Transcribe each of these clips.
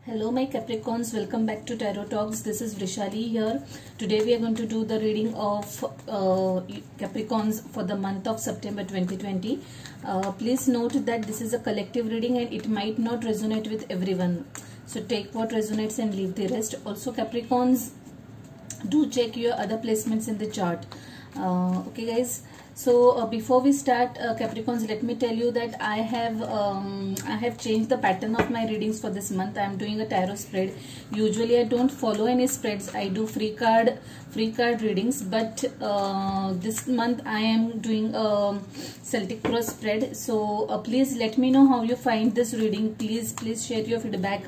Hello my Capricorns, welcome back to Tarot Talks. This is Vrishali here. Today we are going to do the reading of Capricorns for the month of September 2020. Please note that this is a collective reading and it might not resonate with everyone. So take what resonates and leave the rest. Also Capricorns, do check your other placements in the chart. Okay guys. So before we start, Capricorns, let me tell you that I have changed the pattern of my readings for this month. I am doing a tarot spread. Usually I don't follow any spreads. I do free card readings, but this month I am doing a Celtic cross spread. So please let me know how you find this reading. Please share your feedback.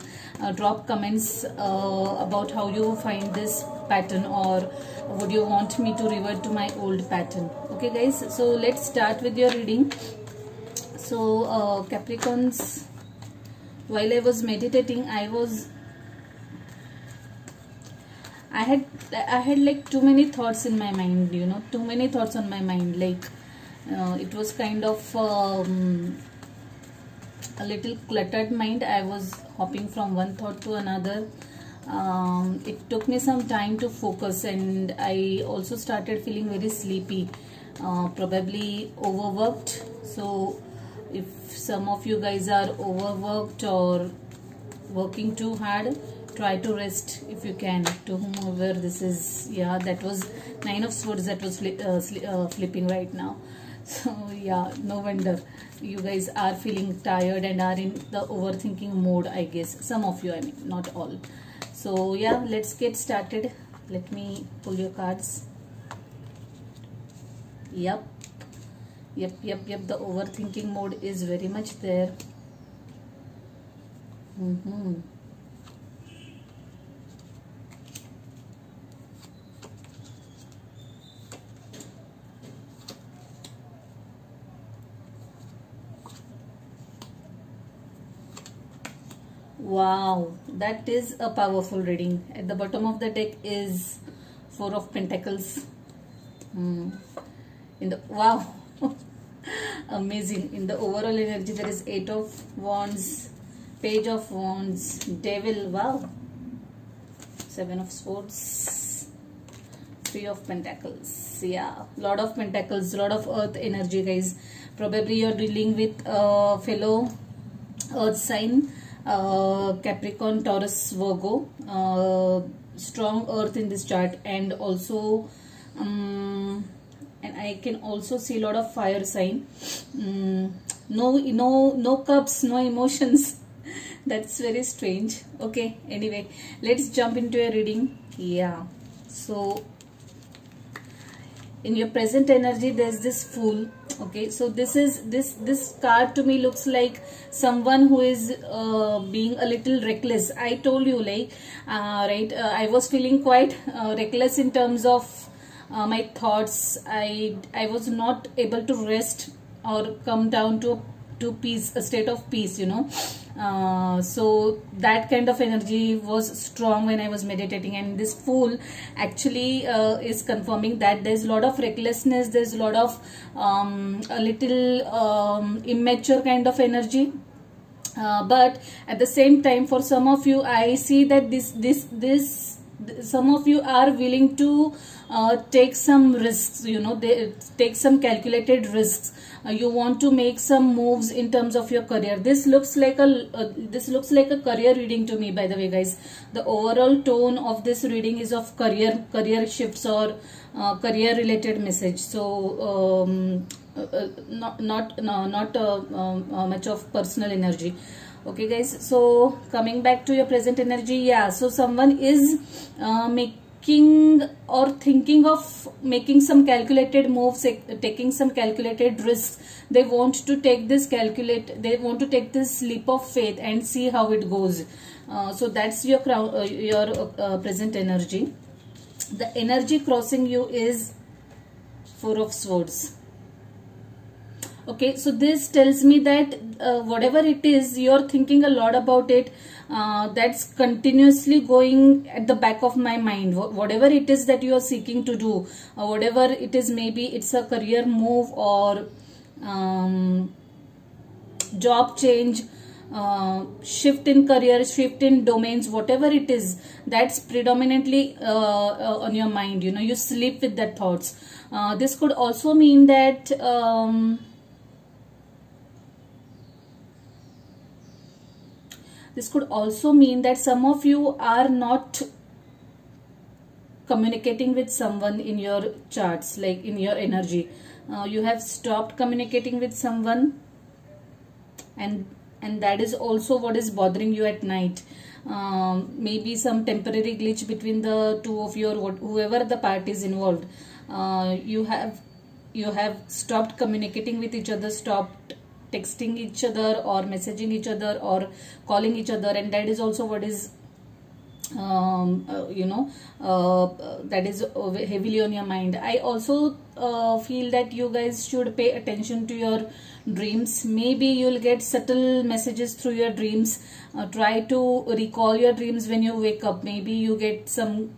Drop comments about how you find this pattern, or would you want me to revert to my old pattern. Okay guys, so let's start with your reading. So Capricorns, while I was meditating, I had like too many thoughts in my mind, too many thoughts on my mind. Like it was kind of a little cluttered mind. I was hopping from one thought to another. It took me some time to focus, and I also started feeling very sleepy, probably overworked. So if some of you guys are overworked or working too hard, try to rest if you can. To whomever this is, yeah, that was Nine of Swords that was flipping right now. So yeah, no wonder you guys are feeling tired and are in the overthinking mode, I guess. Some of you, I mean, not all. So yeah, let's get started. Let me pull your cards. Yep. The overthinking mode is very much there. Wow, that is a powerful reading. At the bottom of the deck is Four of Pentacles. Wow, amazing. In the overall energy, there is Eight of Wands, Page of Wands, Devil. Wow, Seven of Swords, Three of Pentacles. Yeah, lot of Pentacles, lot of Earth energy, guys. Probably you're dealing with a fellow Earth sign. Capricorn, Taurus, Virgo, strong earth in this chart, and also and I can also see a lot of fire sign. No cups, no emotions. That's very strange. Okay, anyway, let's jump into a reading. Yeah, so in your present energy, there's this Fool. Okay, so this card to me looks like someone who is being a little reckless. I told you, like I was feeling quite reckless in terms of my thoughts. I was not able to rest or come down to peace, a state of peace, so that kind of energy was strong when I was meditating, and this Fool actually is confirming that there's a lot of recklessness, there's a lot of a little immature kind of energy, but at the same time, for some of you, I see that some of you are willing to take some risks, they take some calculated risks. You want to make some moves in terms of your career. This looks like a career reading to me, by the way, guys. The overall tone of this reading is of career shifts or career related message. So not much of personal energy. Okay guys, so coming back to your present energy, yeah, so someone is making or thinking of making some calculated moves, taking some calculated risks. They want to take this leap of faith and see how it goes. So that's your present energy. The energy crossing you is Four of Swords. Okay, so this tells me that whatever it is, you're thinking a lot about it. That's continuously going at the back of my mind. Whatever it is that you are seeking to do, whatever it is, maybe it's a career move or job change, shift in career, shift in domains, whatever it is, that's predominantly on your mind. You know, you sleep with that thoughts. This could also mean that some of you are not communicating with someone in your charts, like in your energy. You have stopped communicating with someone, and that is also what is bothering you at night. Maybe some temporary glitch between the two of you, or whoever the part is involved. You have stopped communicating with each other, stopped texting each other or messaging each other or calling each other, and that is also what is that is heavily on your mind. I also feel that you guys should pay attention to your dreams. Maybe you'll get subtle messages through your dreams. Try to recall your dreams when you wake up. Maybe you get some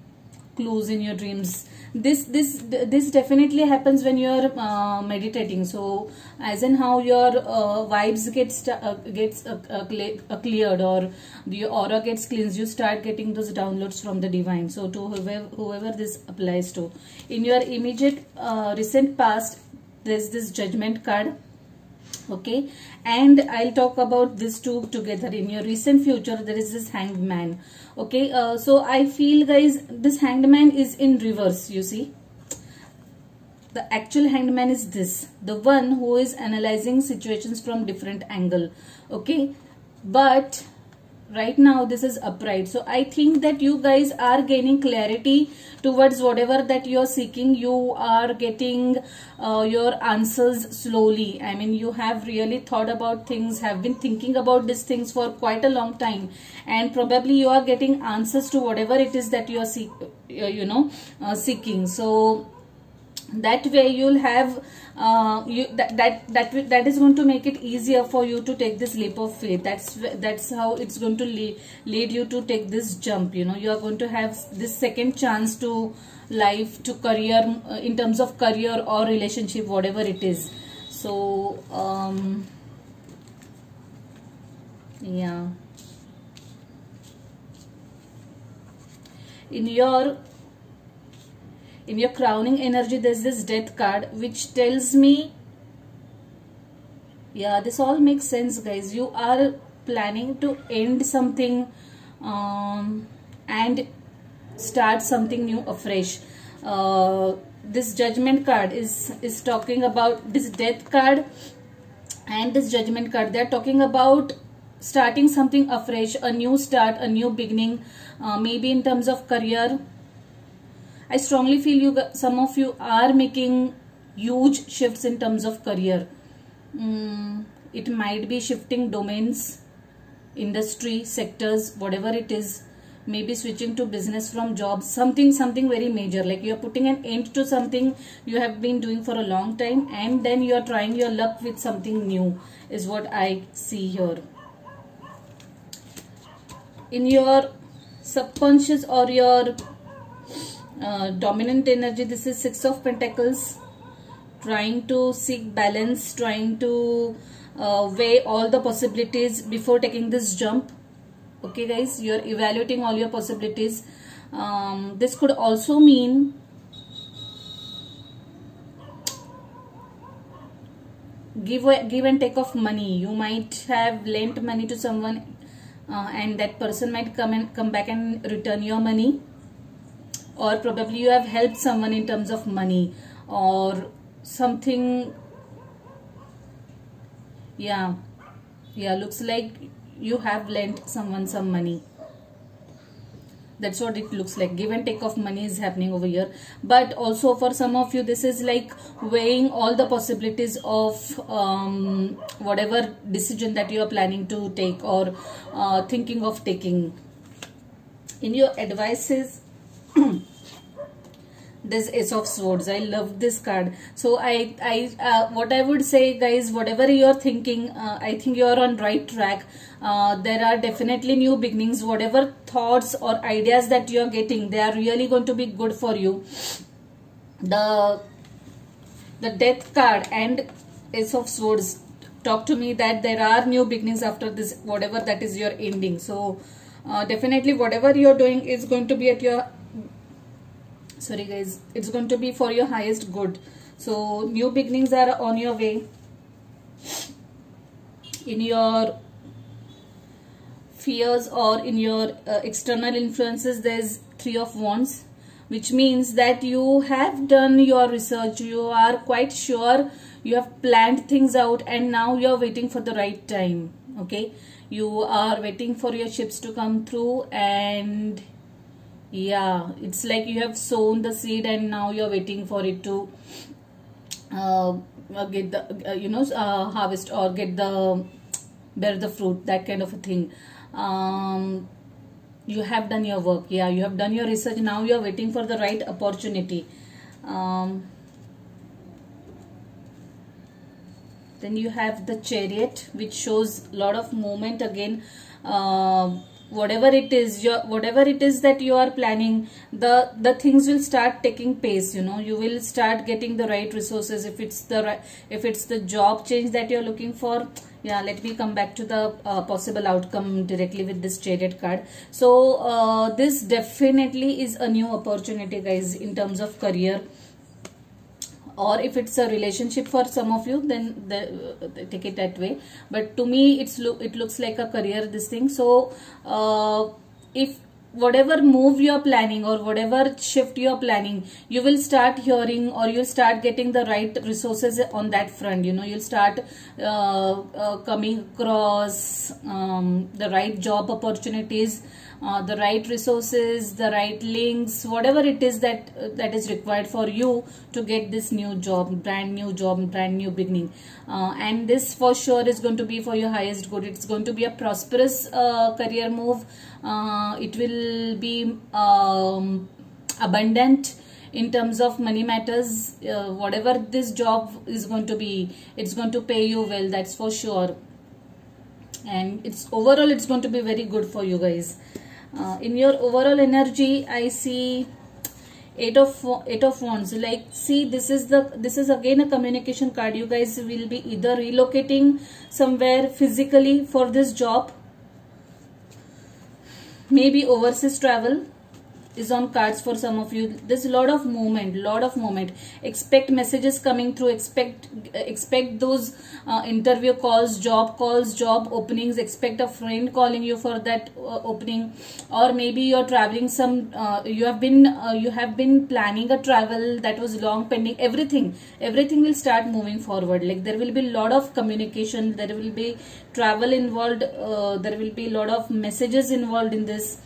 clues in your dreams. This definitely happens when you are meditating. So as in how your vibes gets cleared, or your aura gets cleansed, you start getting those downloads from the divine. So to whoever this applies to, in your immediate recent past, there's this Judgment card. Okay, and I'll talk about these two together. In your recent future, there is this Hanged Man. Okay, so I feel, guys, this Hanged Man is in reverse. You see, the actual Hanged Man is this, the one who is analyzing situations from different angle. Okay, but right now this is upright. So I think that you guys are gaining clarity towards whatever that you're seeking. You are getting your answers slowly. I mean, you have really thought about things, have been thinking about these things for quite a long time, and probably you are getting answers to whatever it is that you are seeking. So that way you'll have that is going to make it easier for you to take this leap of faith. That's how it's going to lead you to take this jump. You know, you are going to have this second chance to life, to career, in terms of career or relationship, whatever it is. So yeah, in your crowning energy, there's this Death card, which tells me, yeah, this all makes sense, guys. You are planning to end something and start something new afresh. This Judgment card is talking about this Death card and this Judgment card. They're talking about starting something afresh, a new start, a new beginning, maybe in terms of career. I strongly feel some of you are making huge shifts in terms of career. It might be shifting domains, industry, sectors, whatever it is. Maybe switching to business from jobs, something very major. Like you are putting an end to something you have been doing for a long time, and then you are trying your luck with something new, is what I see here. In your subconscious or your dominant energy, this is Six of Pentacles, trying to seek balance, trying to weigh all the possibilities before taking this jump. Okay, guys, you're evaluating all your possibilities. This could also mean give and take of money. You might have lent money to someone, and that person might come back and return your money. Or probably you have helped someone in terms of money or something. Yeah, looks like you have lent someone some money. That's what it looks like. Give and take of money is happening over here. But also for some of you, this is like weighing all the possibilities of whatever decision that you are planning to take or thinking of taking. In your advices, this Ace of Swords. I love this card. So what I would say, guys, whatever you're thinking, I think you're on right track. There are definitely new beginnings. Whatever thoughts or ideas that you're getting, they are really going to be good for you. The Death card and Ace of Swords talk to me that there are new beginnings after this, whatever that is your ending. So definitely whatever you're doing is going to be at your, sorry guys, it's going to be for your highest good. So new beginnings are on your way. In your fears or in your external influences, there's Three of Wands, which means that you have done your research, you are quite sure, you have planned things out, and now you're waiting for the right time. Okay, you are waiting for your ships to come through, and yeah, it's like you have sown the seed and now you're waiting for it to get the harvest, or get the bear the fruit, that kind of a thing. You have done your work, yeah, you have done your research, now you are waiting for the right opportunity. Then you have the Chariot, which shows a lot of movement again. Whatever it is that you are planning, the things will start taking pace. You know, you will start getting the right resources. If it's the job change that you're looking for, yeah, let me come back to the possible outcome directly with this Chariot card. So this definitely is a new opportunity, guys, in terms of career. Or if it's a relationship for some of you, then take it that way. But to me, it looks like a career, this thing. So if whatever move you're planning or whatever shift you're planning, you will start hearing, or you'll start getting the right resources on that front. You know, you'll start coming across the right job opportunities, the right resources, the right links, whatever it is that is required for you to get this new job, brand new beginning. And this for sure is going to be for your highest good. It's going to be a prosperous career move. It will be abundant in terms of money matters. Whatever this job is going to be, it's going to pay you well, that's for sure. And it's overall, it's going to be very good for you guys. In your overall energy, I see Eight of Wands. Like, see, this is again a communication card. You guys will be either relocating somewhere physically for this job, maybe overseas travel is on cards for some of you. There's a lot of movement. Expect messages coming through. Expect those interview calls, job openings. Expect a friend calling you for that opening, or maybe you're traveling some. You have been planning a travel that was long pending. Everything will start moving forward. Like, there will be a lot of communication. There will be travel involved. There will be a lot of messages involved in this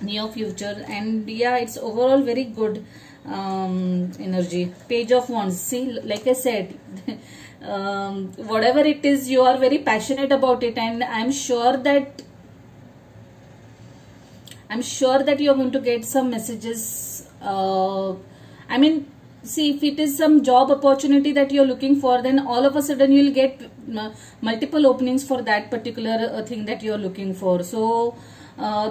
near future. And yeah, it's overall very good energy. Page of Wands. See, like I said, whatever it is, you are very passionate about it, and I'm sure that you're going to get some messages. I mean, see, if it is some job opportunity that you're looking for, then all of a sudden you'll get multiple openings for that particular thing that you're looking for. So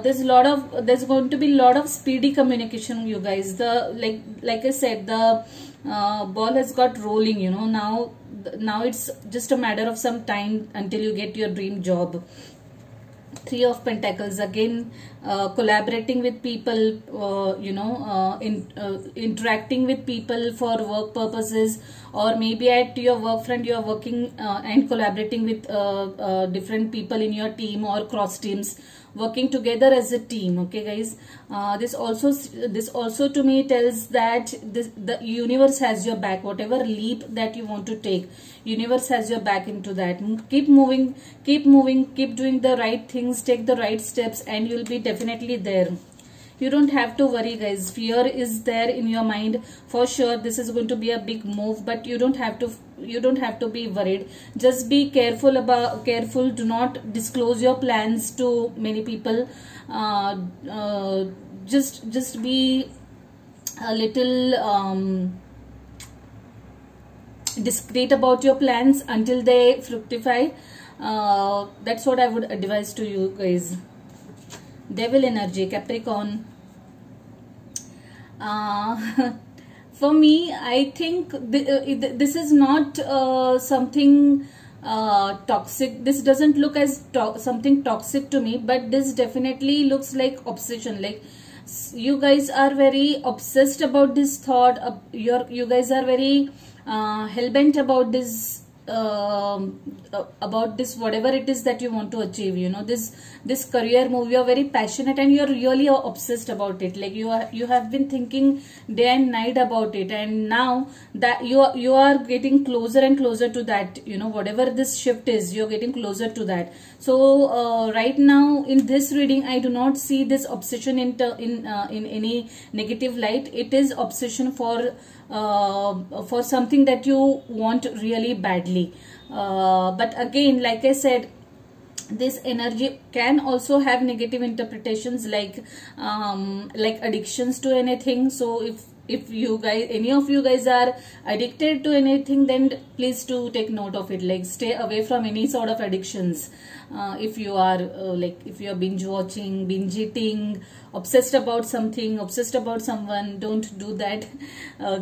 there's going to be a lot of speedy communication, you guys. Like I said, the ball has got rolling. You know, now it's just a matter of some time until you get your dream job. Three of Pentacles, again, collaborating with people, interacting with people for work purposes, or maybe at your work front you are working and collaborating with different people in your team or cross teams, working together as a team. Okay, guys, this also to me tells that the universe has your back. Whatever leap that you want to take, universe has your back into that. Keep moving, keep doing the right things, take the right steps, and you'll be definitely there. You don't have to worry, guys. Fear is there in your mind for sure. This is going to be a big move, but you don't have to be worried. Just be careful. Do not disclose your plans to many people. Just be a little discreet about your plans until they fructify. That's what I would advise to you guys. Devil energy, Capricorn. For me, I think this is not something toxic. This doesn't look as something toxic to me, but this definitely looks like obsession. Like you guys are very obsessed about this thought. You guys are very hell-bent about this. About this, whatever it is that you want to achieve, you know, this career move, you are very passionate and you are really obsessed about it. Like you have been thinking day and night about it, and now that you are getting closer and closer to that, you know, whatever this shift is, you're getting closer to that. So right now in this reading, I do not see this obsession in any negative light. It is obsession for something that you want really badly. But again, like I said, this energy can also have negative interpretations, like addictions to anything. So if you guys, any of you guys are addicted to anything, then please do take note of it. Like stay away from any sort of addictions. If you are if you are binge watching, binge eating, obsessed about something, obsessed about someone, don't do that.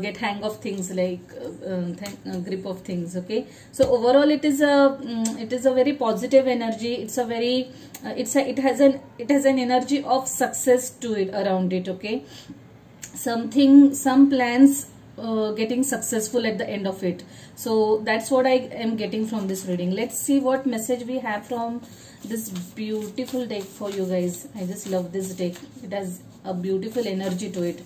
Get hang of things, like grip of things. Okay, so overall it is a very positive energy. It's a very it has an energy of success to it, around it. Okay, some plans getting successful at the end of it. So that's what I am getting from this reading. Let's see what message we have from this beautiful deck for you guys. I just love this deck. It has a beautiful energy to it.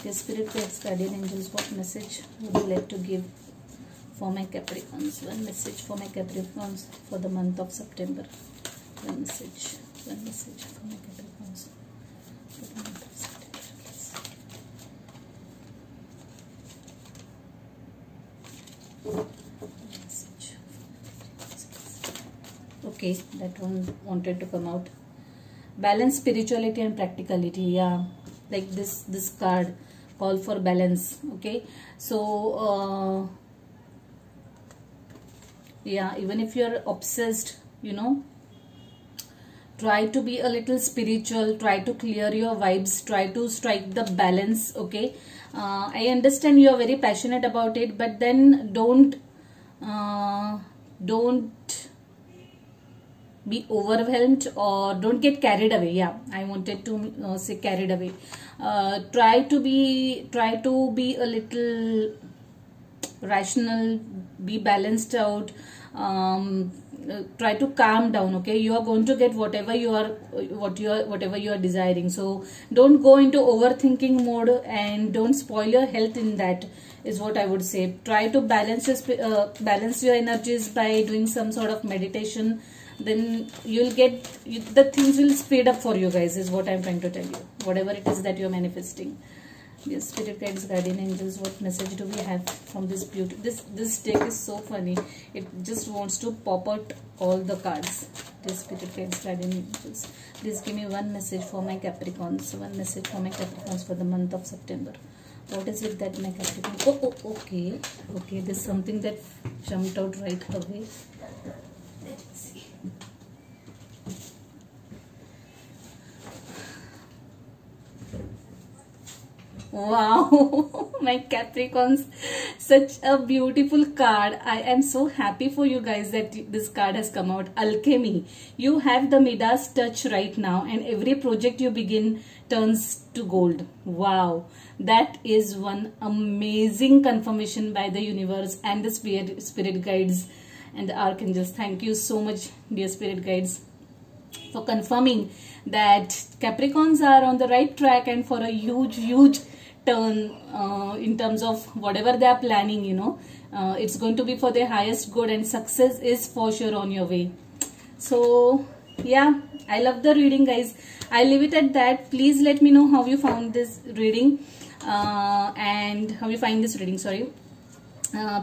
The spirit guides, guardian angels, what message would you like to give for my Capricorns? One message for my Capricorns for the month of September. One message for my Capricorns for the month of September. Okay, that one wanted to come out. Balance, spirituality and practicality. Yeah, like this card call for balance. Okay, so yeah, even if you're obsessed, you know, try to be a little spiritual, try to clear your vibes, try to strike the balance. Okay, I understand you are very passionate about it, but then don't be overwhelmed or don't get carried away. Yeah, I wanted to say carried away. Try to be a little rational, be balanced out. Try to calm down. Okay, you are going to get whatever you are desiring. So don't go into overthinking mode and don't spoil your health in that, is what I would say. Try to balance your energies by doing some sort of meditation. Then you'll get the things will speed up for you guys, is what I'm trying to tell you. Whatever it is that you're manifesting. Yes, spirit guides, guardian angels, what message do we have from this beauty? This deck is so funny. It just wants to pop out all the cards. This spirit guides, guardian angels, please give me one message for my Capricorns. One message for my Capricorns for the month of September. What is it that my Capricorn? Okay. There's something that jumped out right away. Let's see. Wow, my Capricorns, such a beautiful card. I am so happy for you guys that this card has come out. Alchemy. You have the Midas touch right now, and every project you begin turns to gold. Wow, that is one amazing confirmation by the universe and the spirit guides and the archangels. Thank you so much, dear spirit guides, for confirming that Capricorns are on the right track and for a huge turn in terms of whatever they are planning. You know, it's going to be for their highest good, and success is for sure on your way. So yeah, I love the reading, guys. I'll leave it at that. Please let me know how you found this reading and how you find this reading. Sorry.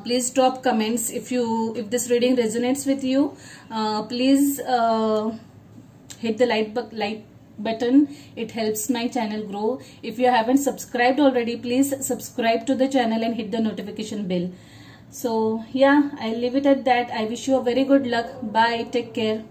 Please drop comments if this reading resonates with you. Please hit the like button. It helps my channel grow. If you haven't subscribed already, please subscribe to the channel and hit the notification bell. So yeah, I'll leave it at that. I wish you a very good luck. Bye. Take care.